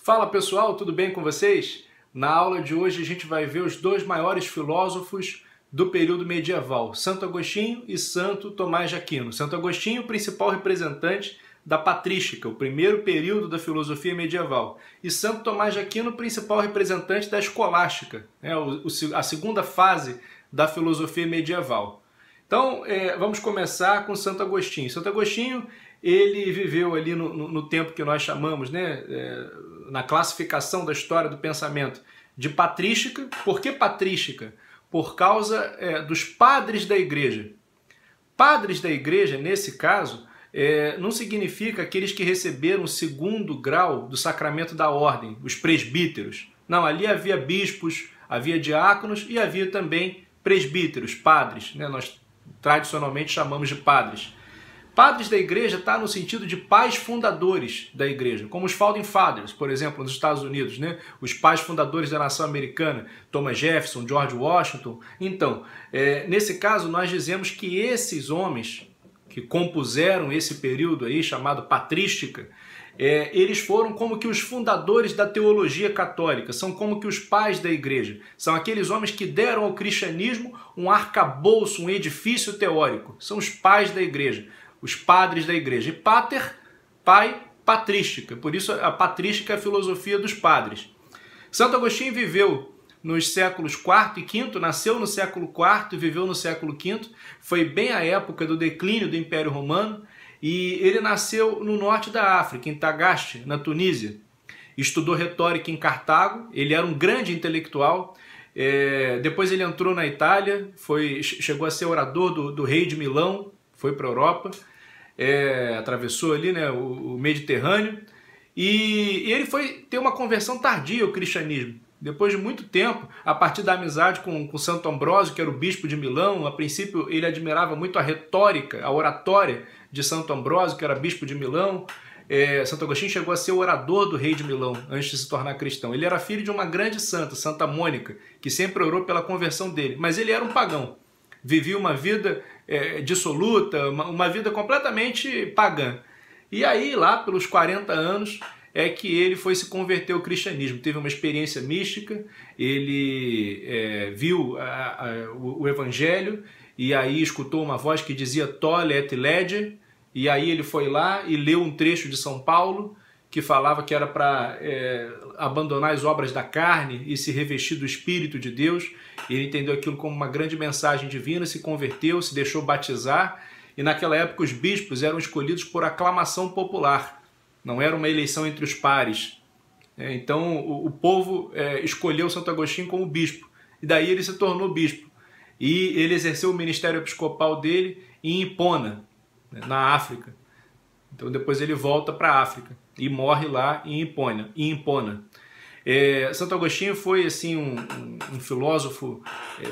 Fala pessoal, tudo bem com vocês? Na aula de hoje a gente vai ver os dois maiores filósofos do período medieval, Santo Agostinho e Santo Tomás de Aquino. Santo Agostinho, o principal representante da patrística, o primeiro período da filosofia medieval, e Santo Tomás de Aquino, o principal representante da escolástica, a segunda fase da filosofia medieval. Então, vamos começar com Santo Agostinho. Santo Agostinho, ele viveu ali no tempo que nós chamamos, na classificação da história do pensamento, de patrística. Por que patrística? Por causa dos padres da igreja. Padres da igreja, nesse caso, não significa aqueles que receberam o segundo grau do sacramento da ordem, os presbíteros. Não, ali havia bispos, havia diáconos e havia também presbíteros, padres, nós tradicionalmente chamamos de padres. Padres da igreja está no sentido de pais fundadores da igreja, como os Founding Fathers, por exemplo, nos Estados Unidos, os pais fundadores da nação americana, Thomas Jefferson, George Washington. Então, nesse caso, nós dizemos que esses homens que compuseram esse período aí, chamado patrística, eles foram como que os fundadores da teologia católica, são como que os pais da igreja, são aqueles homens que deram ao cristianismo um arcabouço, um edifício teórico, são os pais da igreja, os padres da igreja. E pater, pai, patrística, por isso a patrística é a filosofia dos padres. Santo Agostinho viveu nos séculos IV e V, nasceu no século IV e viveu no século V, foi bem a época do declínio do Império Romano, e ele nasceu no norte da África, em Tagaste, na Tunísia. Estudou retórica em Cartago, ele era um grande intelectual. Depois ele entrou na Itália, chegou a ser orador do rei de Milão, foi para a Europa, atravessou ali o Mediterrâneo, e ele foi ter uma conversão tardia ao cristianismo. Depois de muito tempo, a partir da amizade com Santo Ambrósio, que era o bispo de Milão, a princípio ele admirava muito a retórica, a oratória de Santo Ambrósio, que era bispo de Milão. Santo Agostinho chegou a ser orador do rei de Milão, antes de se tornar cristão. Ele era filho de uma grande santa, Santa Mônica, que sempre orou pela conversão dele, mas ele era um pagão. Vivia uma vida dissoluta, uma vida completamente pagã. E aí, lá pelos 40 anos, é que ele foi se converter ao cristianismo. Teve uma experiência mística, ele viu o evangelho, e aí escutou uma voz que dizia Tolle et lege, e aí ele foi lá e leu um trecho de São Paulo, que falava que era para abandonar as obras da carne e se revestir do Espírito de Deus. Ele entendeu aquilo como uma grande mensagem divina, se converteu, se deixou batizar, e naquela época os bispos eram escolhidos por aclamação popular. Não era uma eleição entre os pares. Então o povo escolheu Santo Agostinho como bispo. E daí ele se tornou bispo. E ele exerceu o ministério episcopal dele em Hipona, na África. Então depois ele volta para a África e morre lá em Hipona. Santo Agostinho foi assim, um filósofo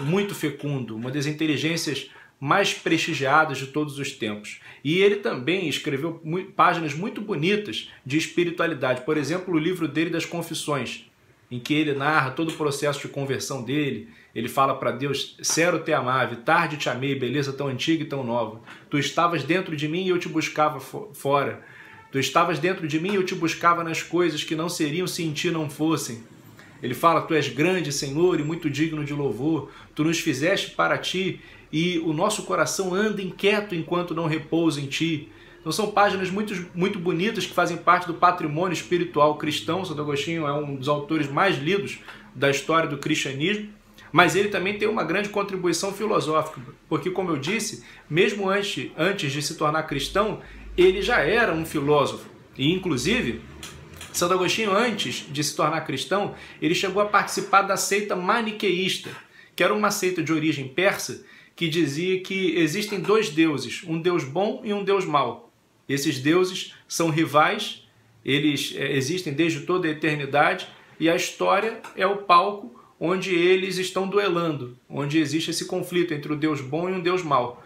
muito fecundo, uma das inteligências mais prestigiadas de todos os tempos. E ele também escreveu páginas muito bonitas de espiritualidade. Por exemplo, o livro dele das Confissões, em que ele narra todo o processo de conversão dele. Ele fala para Deus: Cero te amave, tarde te amei, beleza tão antiga e tão nova. Tu estavas dentro de mim e eu te buscava fora. Tu estavas dentro de mim e eu te buscava nas coisas que não seriam se em ti não fossem. Ele fala: Tu és grande, Senhor, e muito digno de louvor. Tu nos fizeste para ti, e o nosso coração anda inquieto enquanto não repousa em ti. Então são páginas muito bonitas que fazem parte do patrimônio espiritual cristão. Santo Agostinho é um dos autores mais lidos da história do cristianismo, mas ele também tem uma grande contribuição filosófica, porque, como eu disse, mesmo antes de se tornar cristão, ele já era um filósofo. E, inclusive, Santo Agostinho, antes de se tornar cristão, ele chegou a participar da seita maniqueísta, que era uma seita de origem persa, que dizia que existem dois deuses, um deus bom e um deus mau. Esses deuses são rivais, eles existem desde toda a eternidade, e a história é o palco onde eles estão duelando, onde existe esse conflito entre o deus bom e um deus mau.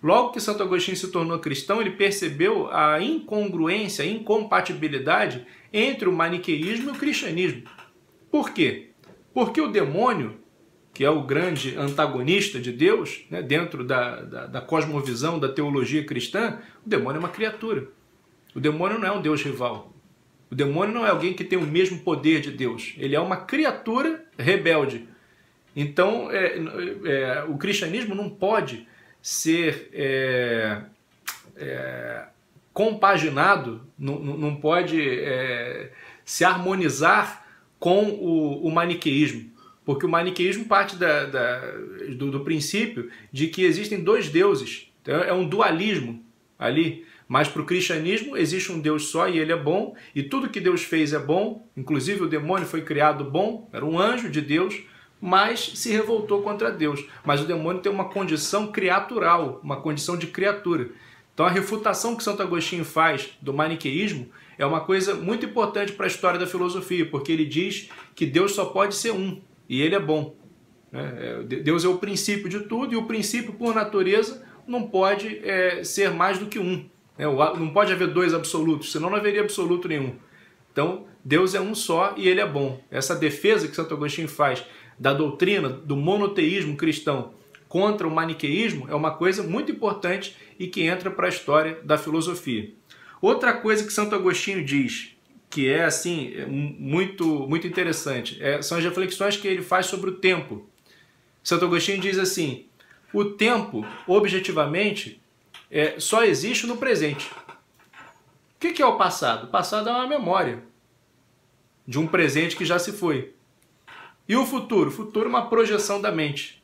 Logo que Santo Agostinho se tornou cristão, ele percebeu a incongruência, a incompatibilidade entre o maniqueísmo e o cristianismo. Por quê? Porque o demônio, que é o grande antagonista de Deus, dentro da cosmovisão da teologia cristã, o demônio é uma criatura. O demônio não é um Deus rival. O demônio não é alguém que tem o mesmo poder de Deus. Ele é uma criatura rebelde. Então, o cristianismo não pode ser compaginado, não pode se harmonizar com o maniqueísmo. Porque o maniqueísmo parte do princípio de que existem dois deuses. Então, é um dualismo ali. Mas para o cristianismo existe um Deus só e ele é bom. E tudo que Deus fez é bom. Inclusive o demônio foi criado bom. Era um anjo de Deus, mas se revoltou contra Deus. Mas o demônio tem uma condição criatural, uma condição de criatura. Então a refutação que Santo Agostinho faz do maniqueísmo é uma coisa muito importante para a história da filosofia, porque ele diz que Deus só pode ser um, e ele é bom. Deus é o princípio de tudo, e o princípio, por natureza, não pode ser mais do que um. Não pode haver dois absolutos, senão não haveria absoluto nenhum. Então, Deus é um só e ele é bom. Essa defesa que Santo Agostinho faz da doutrina do monoteísmo cristão contra o maniqueísmo é uma coisa muito importante e que entra para a história da filosofia. Outra coisa que Santo Agostinho diz, que é assim muito interessante, são as reflexões que ele faz sobre o tempo. Santo Agostinho diz assim: o tempo, objetivamente, só existe no presente. O que é o passado? O passado é uma memória de um presente que já se foi. E o futuro? O futuro é uma projeção da mente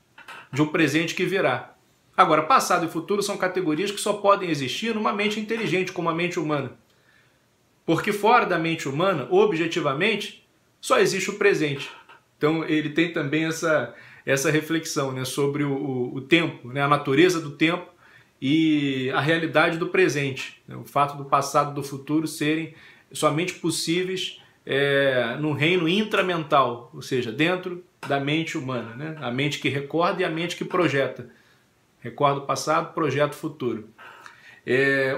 de um presente que virá. Agora, passado e futuro são categorias que só podem existir numa mente inteligente, como a mente humana. Porque fora da mente humana, objetivamente, só existe o presente. Então ele tem também essa reflexão, né, sobre o tempo, né, a natureza do tempo e a realidade do presente. O fato do passado e do futuro serem somente possíveis no reino intramental, ou seja, dentro da mente humana, né? A mente que recorda e a mente que projeta. Recorda o passado, projeta o futuro.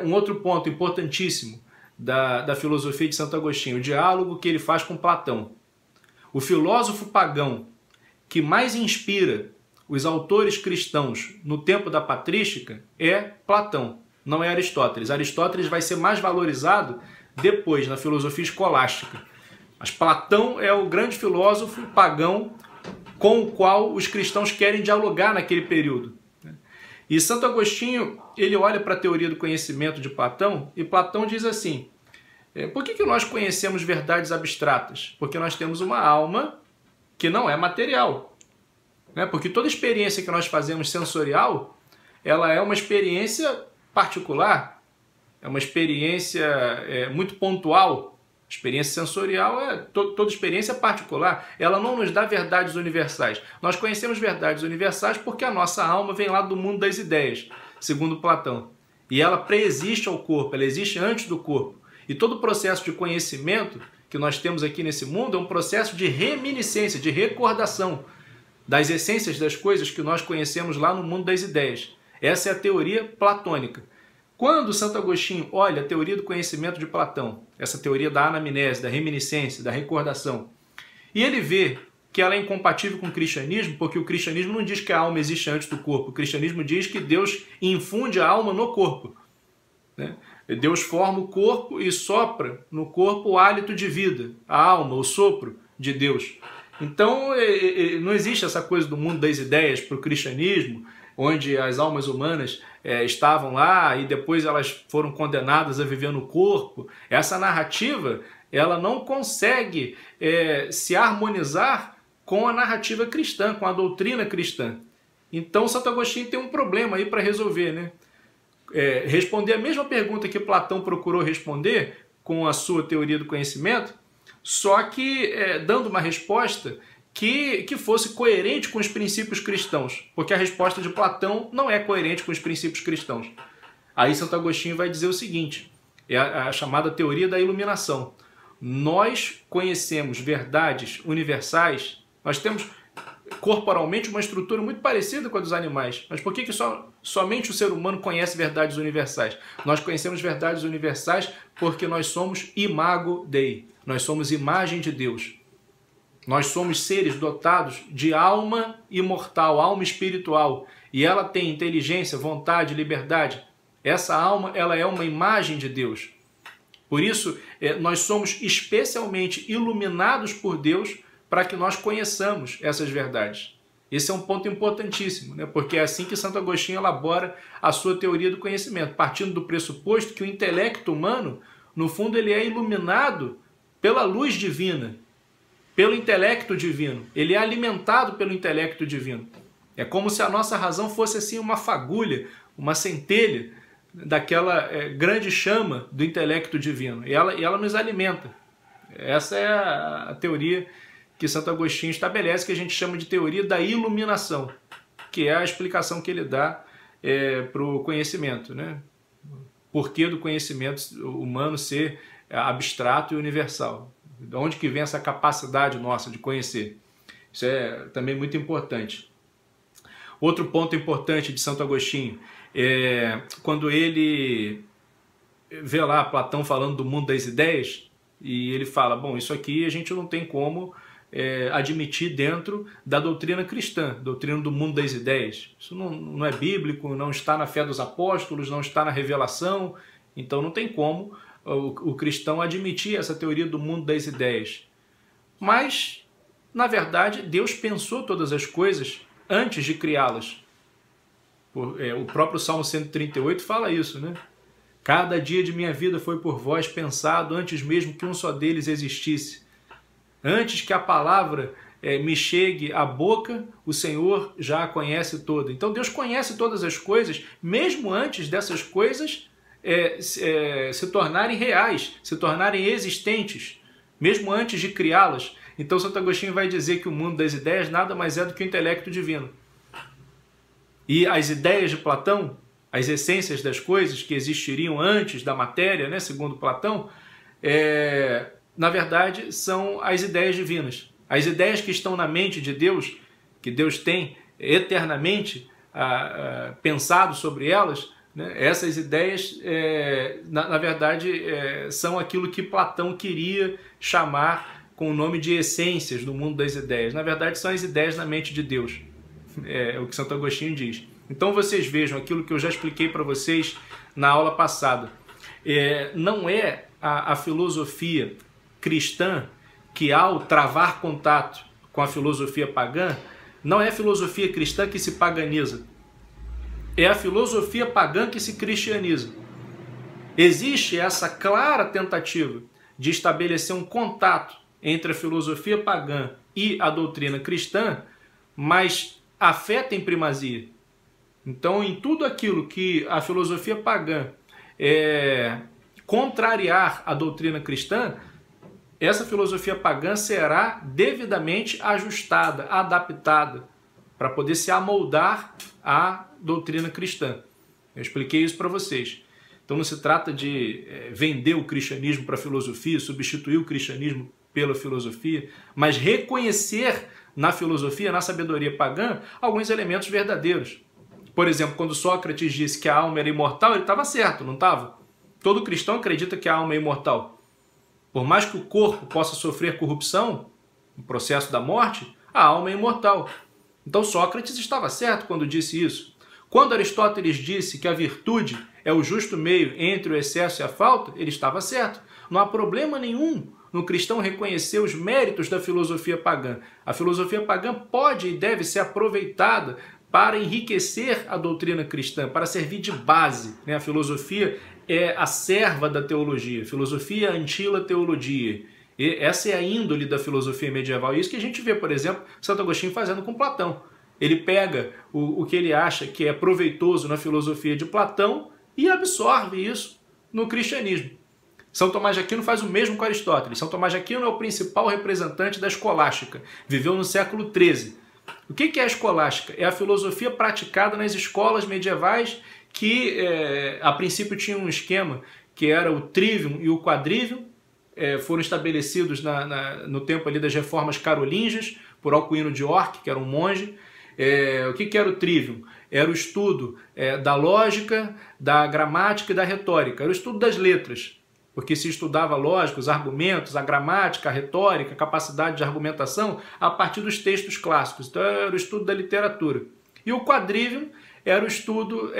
Um outro ponto importantíssimo da filosofia de Santo Agostinho, o diálogo que ele faz com Platão. O filósofo pagão que mais inspira os autores cristãos no tempo da patrística é Platão, não é Aristóteles. Aristóteles vai ser mais valorizado depois, na filosofia escolástica. Mas Platão é o grande filósofo pagão com o qual os cristãos querem dialogar naquele período. E Santo Agostinho, ele olha para a teoria do conhecimento de Platão, e Platão diz assim: por que nós conhecemos verdades abstratas? Porque nós temos uma alma que não é material. Porque toda experiência que nós fazemos sensorial, ela é uma experiência particular, é uma experiência muito pontual. Experiência sensorial toda experiência particular, ela não nos dá verdades universais. Nós conhecemos verdades universais porque a nossa alma vem lá do mundo das ideias, segundo Platão. E ela preexiste ao corpo, ela existe antes do corpo. E todo o processo de conhecimento que nós temos aqui nesse mundo é um processo de reminiscência, de recordação das essências das coisas que nós conhecemos lá no mundo das ideias. Essa é a teoria platônica. Quando Santo Agostinho olha a teoria do conhecimento de Platão, essa teoria da anamnese, da reminiscência, da recordação, e ele vê que ela é incompatível com o cristianismo, porque o cristianismo não diz que a alma existe antes do corpo, o cristianismo diz que Deus infunde a alma no corpo. Deus forma o corpo e sopra no corpo o hálito de vida, a alma, o sopro de Deus. Então não existe essa coisa do mundo das ideias para o cristianismo, onde as almas humanas estavam lá e depois elas foram condenadas a viver no corpo. Essa narrativa ela não consegue se harmonizar com a narrativa cristã, com a doutrina cristã. Então Santo Agostinho tem um problema aí para resolver, né? Responder a mesma pergunta que Platão procurou responder com a sua teoria do conhecimento, só que dando uma resposta que fosse coerente com os princípios cristãos, porque a resposta de Platão não é coerente com os princípios cristãos. Aí Santo Agostinho vai dizer o seguinte, é a chamada teoria da iluminação. Nós conhecemos verdades universais, nós temos corporalmente uma estrutura muito parecida com a dos animais, mas por que somente o ser humano conhece verdades universais? Nós conhecemos verdades universais porque nós somos imago Dei, nós somos imagem de Deus. Nós somos seres dotados de alma imortal, alma espiritual, e ela tem inteligência, vontade, liberdade. Essa alma, ela é uma imagem de Deus. Por isso, nós somos especialmente iluminados por Deus para que nós conheçamos essas verdades. Esse é um ponto importantíssimo, né? Porque é assim que Santo Agostinho elabora a sua teoria do conhecimento, partindo do pressuposto que o intelecto humano, no fundo, ele é iluminado pela luz divina, pelo intelecto divino. Ele é alimentado pelo intelecto divino. É como se a nossa razão fosse assim uma fagulha, uma centelha daquela grande chama do intelecto divino. E ela nos alimenta. Essa é a teoria que Santo Agostinho estabelece, que a gente chama de teoria da iluminação, que é a explicação que ele dá para o conhecimento, né? Porquê do conhecimento humano ser abstrato e universal. De onde que vem essa capacidade nossa de conhecer? Isso é também muito importante. Outro ponto importante de Santo Agostinho é quando ele vê lá Platão falando do mundo das ideias, e ele fala, bom, isso aqui a gente não tem como admitir dentro da doutrina cristã, doutrina do mundo das ideias. Isso não é bíblico, não está na fé dos apóstolos, não está na revelação, então não tem como o cristão admitir essa teoria do mundo das ideias. Mas, na verdade, Deus pensou todas as coisas antes de criá-las. O próprio Salmo 138 fala isso, né? Cada dia de minha vida foi por vós pensado antes mesmo que um só deles existisse. Antes que a palavra me chegue à boca, o Senhor já a conhece toda. Então Deus conhece todas as coisas, mesmo antes dessas coisas se tornarem reais, se tornarem existentes, mesmo antes de criá-las. Então Santo Agostinho vai dizer que o mundo das ideias nada mais é do que o intelecto divino. E as ideias de Platão, as essências das coisas que existiriam antes da matéria, né, segundo Platão, na verdade são as ideias divinas. As ideias que estão na mente de Deus, que Deus tem eternamente pensado sobre elas, né, essas ideias, na verdade, são aquilo que Platão queria chamar com o nome de essências do mundo das ideias. Na verdade, são as ideias na mente de Deus. É o que Santo Agostinho diz. Então vocês vejam aquilo que eu já expliquei para vocês na aula passada. Não é a filosofia cristã que, ao travar contato com a filosofia pagã, não é a filosofia cristã que se paganiza. É a filosofia pagã que se cristianiza. Existe essa clara tentativa de estabelecer um contato entre a filosofia pagã e a doutrina cristã, mas a fé tem primazia. Então, em tudo aquilo que a filosofia pagã contrariar a doutrina cristã, essa filosofia pagã será devidamente ajustada, adaptada, para poder se amoldar à doutrina cristã. Eu expliquei isso para vocês. Então não se trata de vender o cristianismo para a filosofia, substituir o cristianismo pela filosofia, mas reconhecer na filosofia, na sabedoria pagã, alguns elementos verdadeiros. Por exemplo, quando Sócrates disse que a alma era imortal, ele estava certo, não estava? Todo cristão acredita que a alma é imortal. Por mais que o corpo possa sofrer corrupção, no processo da morte, a alma é imortal. Então Sócrates estava certo quando disse isso. Quando Aristóteles disse que a virtude é o justo meio entre o excesso e a falta, ele estava certo. Não há problema nenhum no cristão reconhecer os méritos da filosofia pagã. A filosofia pagã pode e deve ser aproveitada para enriquecer a doutrina cristã, para servir de base. A filosofia é a serva da teologia. Filosofia antila teologia. E essa é a índole da filosofia medieval. Isso que a gente vê, por exemplo, Santo Agostinho fazendo com Platão. Ele pega o que ele acha que é proveitoso na filosofia de Platão e absorve isso no cristianismo. São Tomás de Aquino faz o mesmo com Aristóteles. São Tomás de Aquino é o principal representante da escolástica. Viveu no século XIII. O que é a escolástica? É a filosofia praticada nas escolas medievais que, a princípio, tinham um esquema que era o trivium e o quadrivium. Foram estabelecidos no tempo ali das reformas carolingias por Alcuino de York, que era um monge. O que era o trivium? Era o estudo da lógica, da gramática e da retórica. Era o estudo das letras, porque se estudava a lógica, os argumentos, a gramática, a retórica, a capacidade de argumentação a partir dos textos clássicos. Então era o estudo da literatura. E o quadrivium era o estudo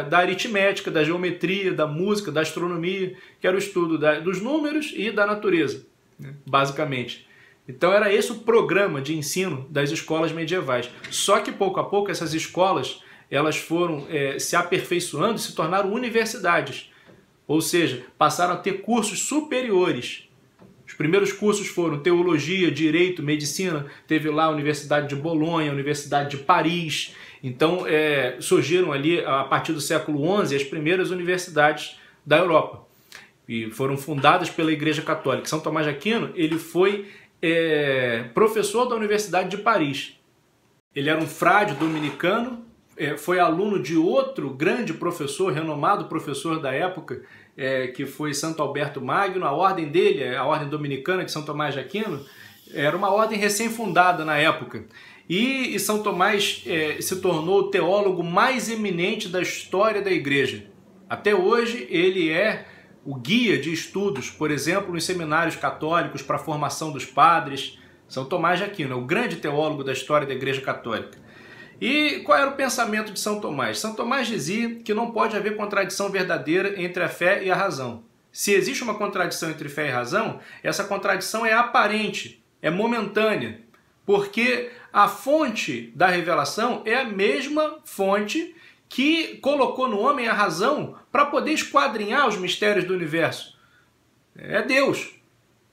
da aritmética, da geometria, da música, da astronomia, que era o estudo dos números e da natureza, né, basicamente. Então era esse o programa de ensino das escolas medievais. Só que pouco a pouco essas escolas elas foram se aperfeiçoando e se tornaram universidades. Ou seja, passaram a ter cursos superiores. Os primeiros cursos foram teologia, direito, medicina. Teve lá a Universidade de Bolonha, a Universidade de Paris. Então surgiram ali, a partir do século XI, as primeiras universidades da Europa. E foram fundadas pela Igreja Católica. São Tomás de Aquino ele foi professor da Universidade de Paris. Ele era um frade dominicano, foi aluno de outro grande professor, renomado professor da época, que foi Santo Alberto Magno. A ordem dele, a ordem dominicana de São Tomás de Aquino, era uma ordem recém-fundada na época. E São Tomás se tornou o teólogo mais eminente da história da Igreja. Até hoje ele é o guia de estudos, por exemplo, nos seminários católicos para a formação dos padres. São Tomás de Aquino é o grande teólogo da história da Igreja Católica. E qual era o pensamento de São Tomás? São Tomás dizia que não pode haver contradição verdadeira entre a fé e a razão. Se existe uma contradição entre fé e razão, essa contradição é aparente, é momentânea, porque a fonte da revelação é a mesma fonte que colocou no homem a razão para poder esquadrinhar os mistérios do universo. É Deus.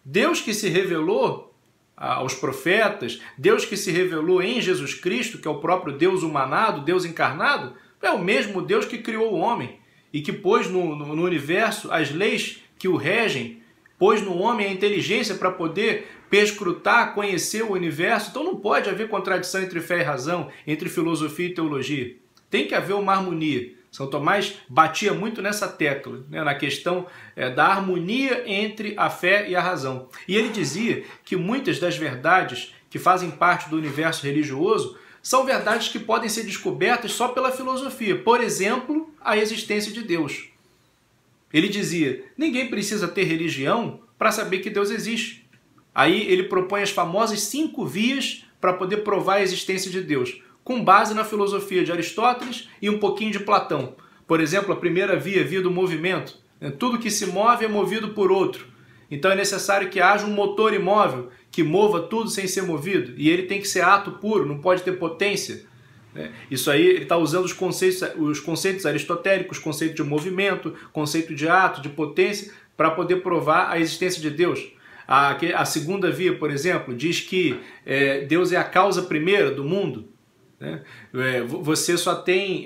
Deus que se revelou aos profetas, Deus que se revelou em Jesus Cristo, que é o próprio Deus humanado, Deus encarnado, é o mesmo Deus que criou o homem e que pôs no universo as leis que o regem, pôs no homem a inteligência para poder perscrutar, conhecer o universo. Então não pode haver contradição entre fé e razão, entre filosofia e teologia. Tem que haver uma harmonia. São Tomás batia muito nessa tecla, né, na questão da harmonia entre a fé e a razão. E ele dizia que muitas das verdades que fazem parte do universo religioso são verdades que podem ser descobertas só pela filosofia. Por exemplo, a existência de Deus. Ele dizia, ninguém precisa ter religião para saber que Deus existe. Aí ele propõe as famosas 5 vias para poder provar a existência de Deus, com base na filosofia de Aristóteles e um pouquinho de Platão. Por exemplo, a primeira via, via do movimento. Tudo que se move é movido por outro. Então é necessário que haja um motor imóvel que mova tudo sem ser movido. E ele tem que ser ato puro, não pode ter potência. Isso aí ele está usando os conceitos aristotélicos, conceito de movimento, conceito de ato, de potência, para poder provar a existência de Deus. A segunda via, por exemplo, diz que Deus é a causa primeira do mundo. Você só tem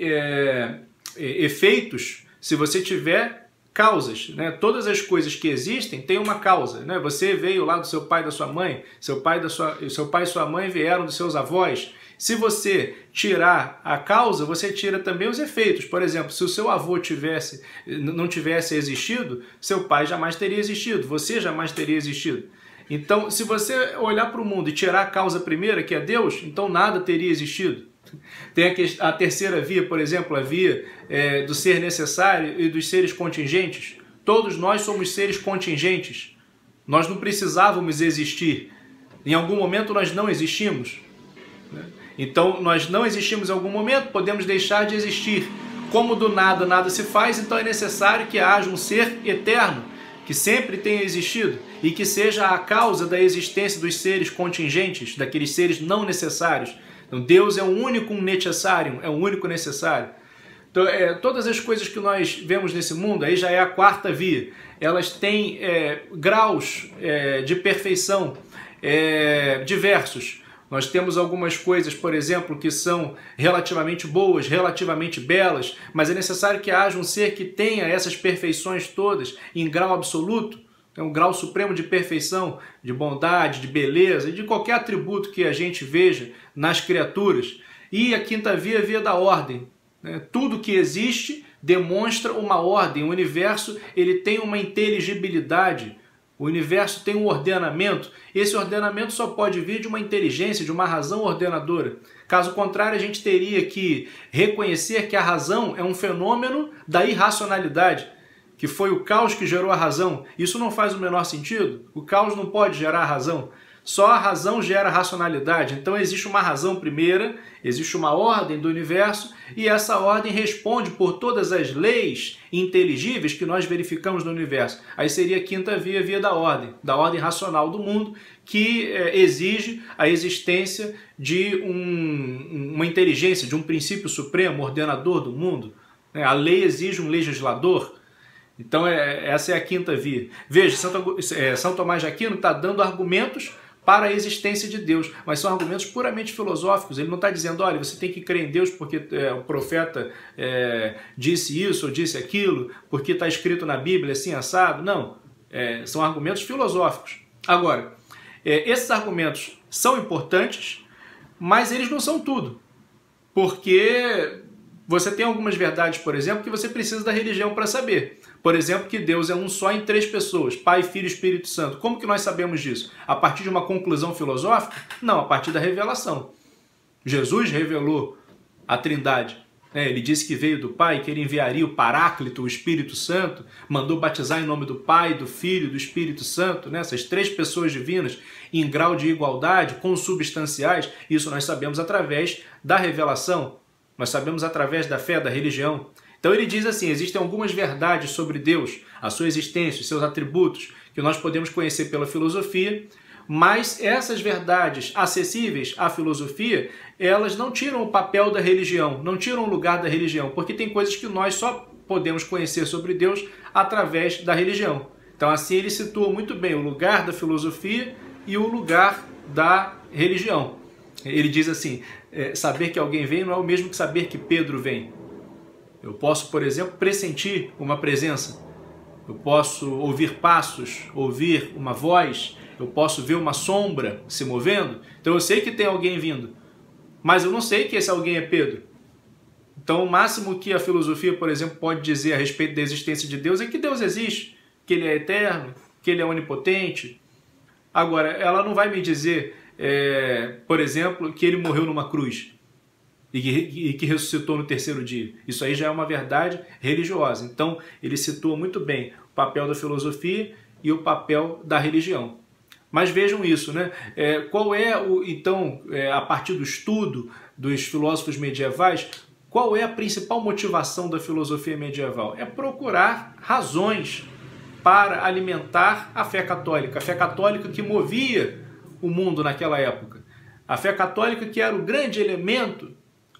efeitos se você tiver causas. Todas as coisas que existem têm uma causa. Você veio lá do seu pai e da sua mãe, seu pai e sua mãe vieram dos seus avós. Se você tirar a causa, você tira também os efeitos. Por exemplo, se o seu avô não tivesse existido, seu pai jamais teria existido, você jamais teria existido. Então, se você olhar para o mundo e tirar a causa primeira, que é Deus, então nada teria existido. Tem a terceira via, por exemplo, a via do ser necessário e dos seres contingentes. Todos nós somos seres contingentes. Nós não precisávamos existir. Em algum momento nós não existimos. Então, nós não existimos em algum momento, podemos deixar de existir. Como do nada, nada se faz, então é necessário que haja um ser eterno, que sempre tenha existido e que seja a causa da existência dos seres contingentes, daqueles seres não necessários. Então, Deus é o único necessário, é o único necessário. Então, todas as coisas que nós vemos nesse mundo, aí já é a quarta via, elas têm graus de perfeição diversos. Nós temos algumas coisas, por exemplo, que são relativamente boas, relativamente belas, mas é necessário que haja um ser que tenha essas perfeições todas em grau absoluto, um grau supremo de perfeição, de bondade, de beleza e de qualquer atributo que a gente veja nas criaturas. E a quinta via é a via da ordem. Tudo que existe demonstra uma ordem. O universo ele tem uma inteligibilidade. O universo tem um ordenamento. Esse ordenamento só pode vir de uma inteligência, de uma razão ordenadora. Caso contrário, a gente teria que reconhecer que a razão é um fenômeno da irracionalidade, que foi o caos que gerou a razão. Isso não faz o menor sentido. O caos não pode gerar a razão. Só a razão gera racionalidade. Então existe uma razão primeira, existe uma ordem do universo e essa ordem responde por todas as leis inteligíveis que nós verificamos no universo. Aí seria a quinta via, via da ordem racional do mundo, que exige a existência de uma inteligência, de um princípio supremo, ordenador do mundo. A lei exige um legislador. Então essa é a quinta via. Veja, São Tomás de Aquino está dando argumentos para a existência de Deus, mas são argumentos puramente filosóficos. Ele não está dizendo, olha, você tem que crer em Deus porque o profeta disse isso ou disse aquilo, porque está escrito na Bíblia assim, assado. Não, são argumentos filosóficos. Agora, esses argumentos são importantes, mas eles não são tudo, porque você tem algumas verdades, por exemplo, que você precisa da religião para saber. Por exemplo, que Deus é um só em 3 pessoas, Pai, Filho e Espírito Santo. Como que nós sabemos disso? A partir de uma conclusão filosófica? Não, a partir da revelação. Jesus revelou a Trindade. Ele disse que veio do Pai, que ele enviaria o Paráclito, o Espírito Santo, mandou batizar em nome do Pai, do Filho e do Espírito Santo, essas 3 pessoas divinas em grau de igualdade, consubstanciais. Isso nós sabemos através da revelação, nós sabemos através da fé, da religião. Então ele diz assim, existem algumas verdades sobre Deus, a sua existência, os seus atributos, que nós podemos conhecer pela filosofia, mas essas verdades acessíveis à filosofia, elas não tiram o papel da religião, não tiram o lugar da religião, porque tem coisas que nós só podemos conhecer sobre Deus através da religião. Então assim ele situa muito bem o lugar da filosofia e o lugar da religião. Ele diz assim, saber que alguém vem não é o mesmo que saber que Pedro vem. Eu posso, por exemplo, pressentir uma presença. Eu posso ouvir passos, ouvir uma voz. Eu posso ver uma sombra se movendo. Então eu sei que tem alguém vindo. Mas eu não sei que esse alguém é Pedro. Então o máximo que a filosofia, por exemplo, pode dizer a respeito da existência de Deus é que Deus existe, que Ele é eterno, que Ele é onipotente. Agora, ela não vai me dizer, por exemplo, que Ele morreu numa cruz e que ressuscitou no 3º dia. Isso aí já é uma verdade religiosa. Então, ele situa muito bem o papel da filosofia e o papel da religião. Mas vejam isso, qual é, então, a partir do estudo dos filósofos medievais, qual é a principal motivação da filosofia medieval? É procurar razões para alimentar a fé católica que movia o mundo naquela época. A fé católica que era o grande elemento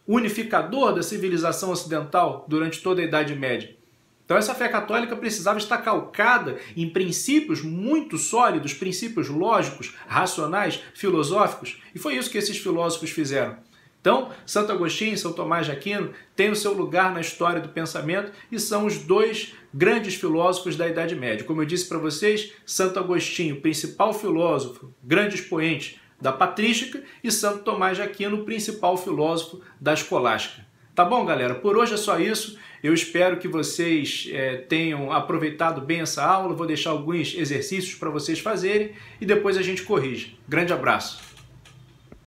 unificador da civilização ocidental durante toda a Idade Média. Então essa fé católica precisava estar calcada em princípios muito sólidos, princípios lógicos, racionais, filosóficos, e foi isso que esses filósofos fizeram. Então, Santo Agostinho e São Tomás de Aquino têm o seu lugar na história do pensamento e são os 2 grandes filósofos da Idade Média. Como eu disse para vocês, Santo Agostinho, principal filósofo, grande expoente da patrística, e Santo Tomás de Aquino, principal filósofo da escolástica. Tá bom, galera? Por hoje é só isso. Eu espero que vocês tenham aproveitado bem essa aula. Vou deixar alguns exercícios para vocês fazerem e depois a gente corrige. Grande abraço!